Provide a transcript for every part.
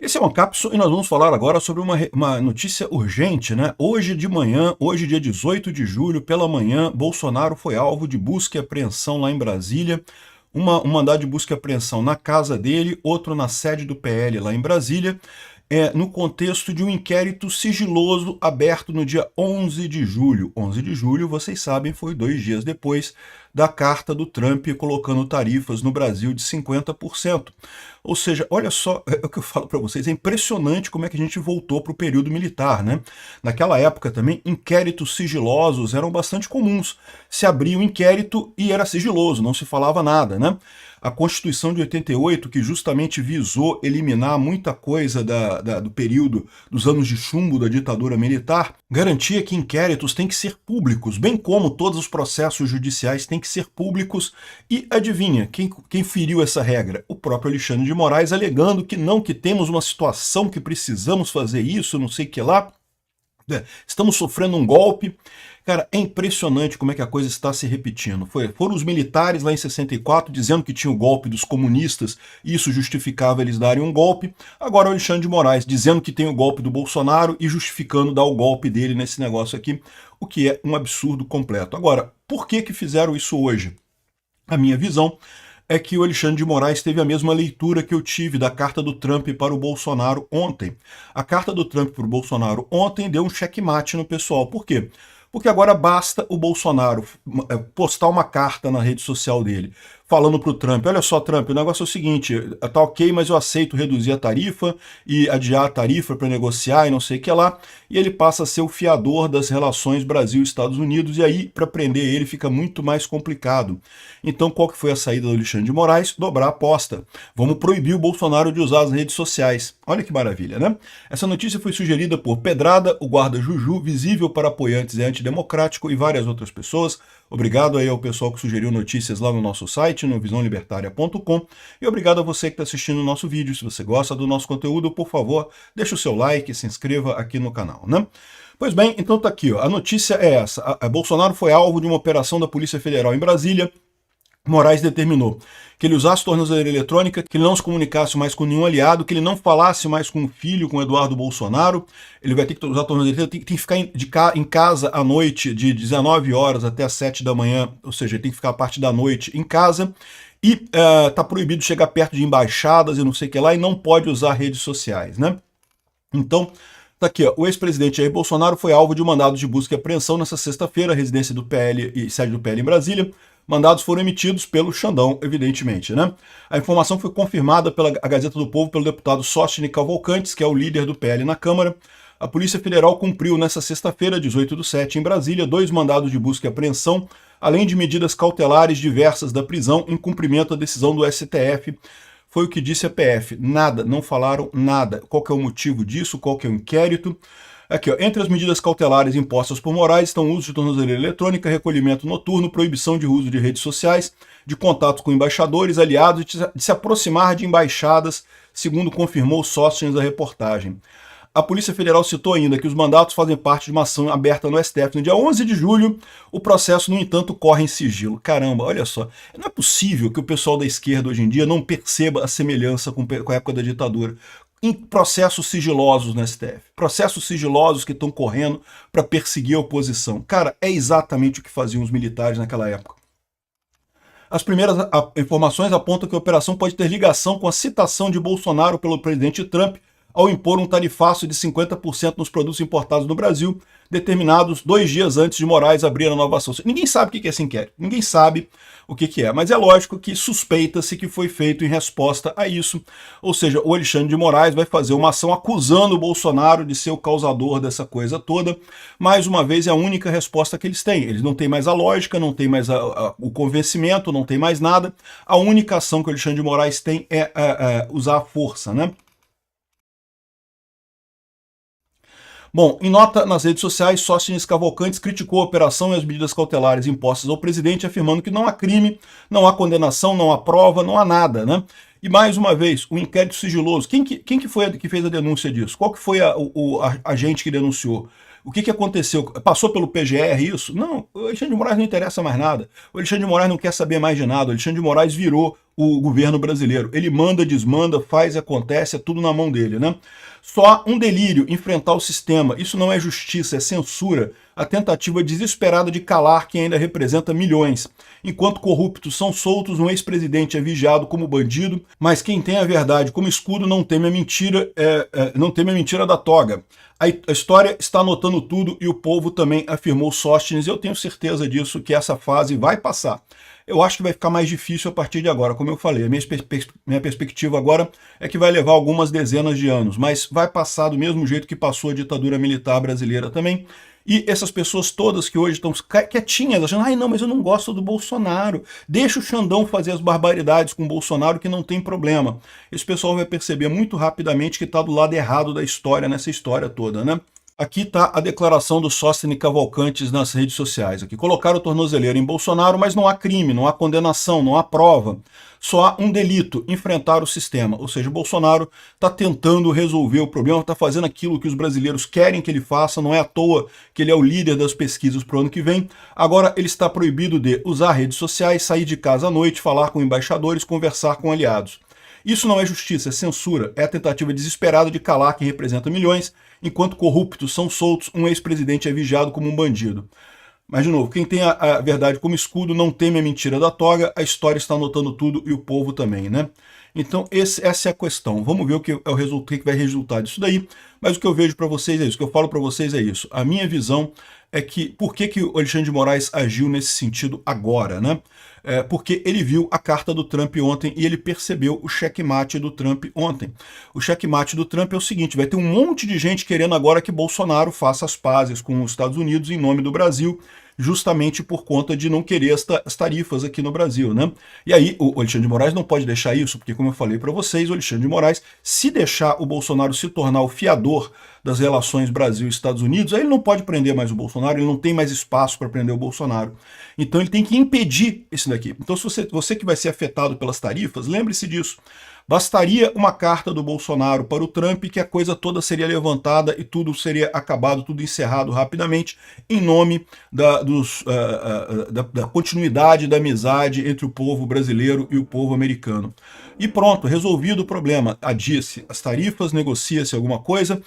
Esse é uma cápsula e nós vamos falar agora sobre uma notícia urgente, né? Hoje de manhã, hoje dia 18 de julho, pela manhã, Bolsonaro foi alvo de busca e apreensão lá em Brasília. Um mandado de busca e apreensão na casa dele, outro na sede do PL lá em Brasília, no contexto de um inquérito sigiloso aberto no dia 11 de julho. 11 de julho, vocês sabem, foi 2 dias depois da carta do Trump colocando tarifas no Brasil de 50%. Ou seja, olha só, é o que eu falo para vocês, é impressionante como é que a gente voltou para o período militar, né? Naquela época também, inquéritos sigilosos eram bastante comuns. Se abria um inquérito e era sigiloso, não se falava nada, né? A Constituição de 88, que justamente visou eliminar muita coisa do período dos anos de chumbo da ditadura militar, garantia que inquéritos têm que ser públicos, bem como todos os processos judiciais têm que ser públicos. E adivinha, quem feriu essa regra? O próprio Alexandre de Moraes, alegando que não, que temos uma situação que precisamos fazer isso, não sei o que lá. Estamos sofrendo um golpe. Cara, é impressionante como é que a coisa está se repetindo. Foram os militares lá em 64 dizendo que tinha o golpe dos comunistas e isso justificava eles darem um golpe. Agora o Alexandre de Moraes dizendo que tem o golpe do Bolsonaro e justificando dar o golpe dele nesse negócio aqui, o que é um absurdo completo. Agora, por que fizeram isso hoje? A minha visão é que o Alexandre de Moraes teve a mesma leitura que eu tive da carta do Trump para o Bolsonaro ontem. A carta do Trump para o Bolsonaro ontem deu um checkmate no pessoal. Por quê? Porque agora basta o Bolsonaro postar uma carta na rede social dele, falando para o Trump, olha só, Trump, o negócio é o seguinte, tá ok, mas eu aceito reduzir a tarifa e adiar a tarifa para negociar e não sei o que lá, e ele passa a ser o fiador das relações Brasil-Estados Unidos, e aí, para prender ele, fica muito mais complicado. Então, qual que foi a saída do Alexandre de Moraes? Dobrar a aposta. Vamos proibir o Bolsonaro de usar as redes sociais. Olha que maravilha, né? Essa notícia foi sugerida por Pedrada, o guarda Juju, visível para apoiantes e antidemocrático e várias outras pessoas. Obrigado aí ao pessoal que sugeriu notícias lá no nosso site, no visãolibertaria.com, e obrigado a você que está assistindo o nosso vídeo. Se você gosta do nosso conteúdo, por favor, deixe o seu like e se inscreva aqui no canal, né? Pois bem, então tá aqui, ó. A notícia é essa. Bolsonaro foi alvo de uma operação da Polícia Federal em Brasília. Moraes determinou que ele usasse tornozeleira eletrônica, que ele não se comunicasse mais com nenhum aliado, que ele não falasse mais com o filho, com o Eduardo Bolsonaro. Ele vai ter que usar tornozeleira, tem que ficar em casa à noite, de 19 horas até as 7 da manhã, ou seja, ele tem que ficar a parte da noite em casa. E tá proibido chegar perto de embaixadas e não sei o que lá, e não pode usar redes sociais, né? Então, tá aqui, ó, o ex-presidente Jair Bolsonaro foi alvo de um mandado de busca e apreensão nessa sexta-feira, residência do PL e sede do PL em Brasília. Mandados foram emitidos pelo Xandão, evidentemente, né? A informação foi confirmada pela Gazeta do Povo pelo deputado Sóstene Cavalcantes, que é o líder do PL na Câmara. A Polícia Federal cumpriu nesta sexta-feira, 18/7, em Brasília, 2 mandados de busca e apreensão, além de medidas cautelares diversas da prisão em cumprimento à decisão do STF. Foi o que disse a PF. Nada, não falaram nada. Qual que é o motivo disso? Qual que é o inquérito? Aqui, ó, entre as medidas cautelares impostas por Moraes estão o uso de tornozeleira eletrônica, recolhimento noturno, proibição de uso de redes sociais, de contatos com embaixadores, aliados, de se aproximar de embaixadas, segundo confirmou Sóstenes da reportagem. A Polícia Federal citou ainda que os mandatos fazem parte de uma ação aberta no STF no dia 11 de julho. O processo, no entanto, corre em sigilo. Caramba, olha só. Não é possível que o pessoal da esquerda hoje em dia não perceba a semelhança com a época da ditadura. Em processos sigilosos no STF. Processos sigilosos que estão correndo para perseguir a oposição. Cara, é exatamente o que faziam os militares naquela época. As primeiras informações apontam que a operação pode ter ligação com a citação de Bolsonaro pelo presidente Trump ao impor um tarifaço de 50% nos produtos importados no Brasil, determinados 2 dias antes de Moraes abrir a nova ação. Ninguém sabe o que é esse inquérito, ninguém sabe o que é, mas é lógico que suspeita-se que foi feito em resposta a isso, ou seja, o Alexandre de Moraes vai fazer uma ação acusando o Bolsonaro de ser o causador dessa coisa toda. Mais uma vez, é a única resposta que eles têm. Eles não têm mais a lógica, não têm mais o convencimento, não tem mais nada. A única ação que o Alexandre de Moraes tem é usar a força, né? Bom, em nota nas redes sociais, Sóstenes Cavalcantes criticou a operação e as medidas cautelares impostas ao presidente, afirmando que não há crime, não há condenação, não há prova, não há nada, né? E mais uma vez, o inquérito sigiloso. Quem que foi que fez a denúncia disso? Qual que foi a agente que denunciou? O que aconteceu? Passou pelo PGR isso? Não, o Alexandre de Moraes não interessa mais nada. O Alexandre de Moraes não quer saber mais de nada. O Alexandre de Moraes virou o governo brasileiro. Ele manda, desmanda, faz e acontece, é tudo na mão dele, né? Só um delírio enfrentar o sistema. Isso não é justiça, é censura. A tentativa desesperada de calar quem ainda representa milhões. Enquanto corruptos são soltos, um ex-presidente é vigiado como bandido, mas quem tem a verdade como escudo não teme a mentira, não teme a mentira da toga. A história está anotando tudo e o povo também, afirmou Sóstenes. Eu tenho certeza disso, que essa fase vai passar. Eu acho que vai ficar mais difícil a partir de agora, como eu falei. A minha perspectiva agora é que vai levar algumas dezenas de anos, mas vai passar do mesmo jeito que passou a ditadura militar brasileira também. E essas pessoas todas que hoje estão quietinhas, achando, ai não, mas eu não gosto do Bolsonaro, deixa o Xandão fazer as barbaridades com o Bolsonaro que não tem problema. Esse pessoal vai perceber muito rapidamente que está do lado errado da história, nessa história toda, né? Aqui está a declaração do Sóstenes Cavalcantes nas redes sociais. Aqui colocaram o tornozeleiro em Bolsonaro, mas não há crime, não há condenação, não há prova. Só há um delito, enfrentar o sistema. Ou seja, o Bolsonaro está tentando resolver o problema, está fazendo aquilo que os brasileiros querem que ele faça, não é à toa que ele é o líder das pesquisas para o ano que vem. Agora ele está proibido de usar redes sociais, sair de casa à noite, falar com embaixadores, conversar com aliados. Isso não é justiça, é censura, é a tentativa desesperada de calar quem representa milhões, enquanto corruptos são soltos, um ex-presidente é vigiado como um bandido. Mas, de novo, quem tem a verdade como escudo não teme a mentira da toga, a história está anotando tudo e o povo também, né? Então, essa é a questão. Vamos ver o que vai resultar disso daí. Mas o que eu vejo para vocês é isso, o que eu falo para vocês é isso. A minha visão é que, por que o Alexandre de Moraes agiu nesse sentido agora, né? Porque ele viu a carta do Trump ontem e ele percebeu o checkmate do Trump ontem. O checkmate do Trump é o seguinte, vai ter um monte de gente querendo agora que Bolsonaro faça as pazes com os Estados Unidos em nome do Brasil, justamente por conta de não querer as tarifas aqui no Brasil, né? E aí o Alexandre de Moraes não pode deixar isso, porque como eu falei para vocês, o Alexandre de Moraes, se deixar o Bolsonaro se tornar o fiador das relações Brasil e Estados Unidos, aí ele não pode prender mais o Bolsonaro, ele não tem mais espaço para prender o Bolsonaro. Então ele tem que impedir esse daqui. Então se você que vai ser afetado pelas tarifas, lembre-se disso. Bastaria uma carta do Bolsonaro para o Trump que a coisa toda seria levantada e tudo seria acabado, tudo encerrado rapidamente, em nome da continuidade da amizade entre o povo brasileiro e o povo americano. E pronto, resolvido o problema. Adia-se as tarifas, negocia-se alguma coisa,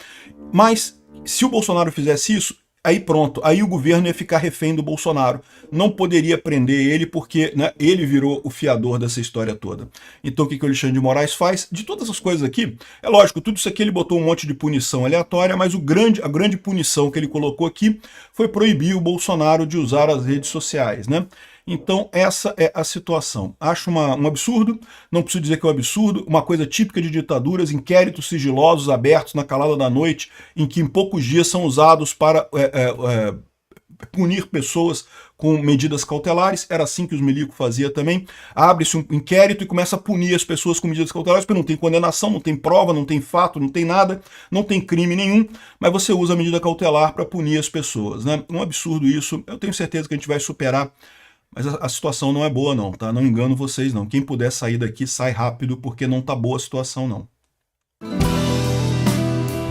mas se o Bolsonaro fizesse isso, aí pronto, aí o governo ia ficar refém do Bolsonaro. Não poderia prender ele porque, né, ele virou o fiador dessa história toda. Então o que o Alexandre de Moraes faz? De todas essas coisas aqui, é lógico, tudo isso aqui ele botou um monte de punição aleatória, mas a grande punição que ele colocou aqui foi proibir o Bolsonaro de usar as redes sociais, né? Então essa é a situação. Acho um absurdo, não preciso dizer que é um absurdo, uma coisa típica de ditaduras, inquéritos sigilosos abertos na calada da noite, em que em poucos dias são usados para punir pessoas com medidas cautelares. Era assim que os milicos faziam também. Abre-se um inquérito e começa a punir as pessoas com medidas cautelares, porque não tem condenação, não tem prova, não tem fato, não tem nada, não tem crime nenhum, mas você usa a medida cautelar para punir as pessoas, né? Um absurdo isso, eu tenho certeza que a gente vai superar. Mas a situação não é boa não, tá? Não engano vocês não. Quem puder sair daqui, sai rápido, porque não tá boa a situação não.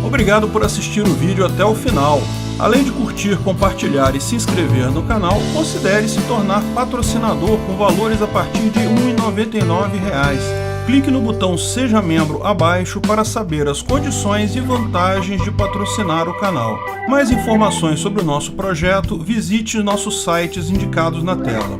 Obrigado por assistir o vídeo até o final. Além de curtir, compartilhar e se inscrever no canal, considere se tornar patrocinador com valores a partir de R$ 1,99. Clique no botão Seja Membro abaixo para saber as condições e vantagens de patrocinar o canal. Mais informações sobre o nosso projeto, visite nossos sites indicados na tela.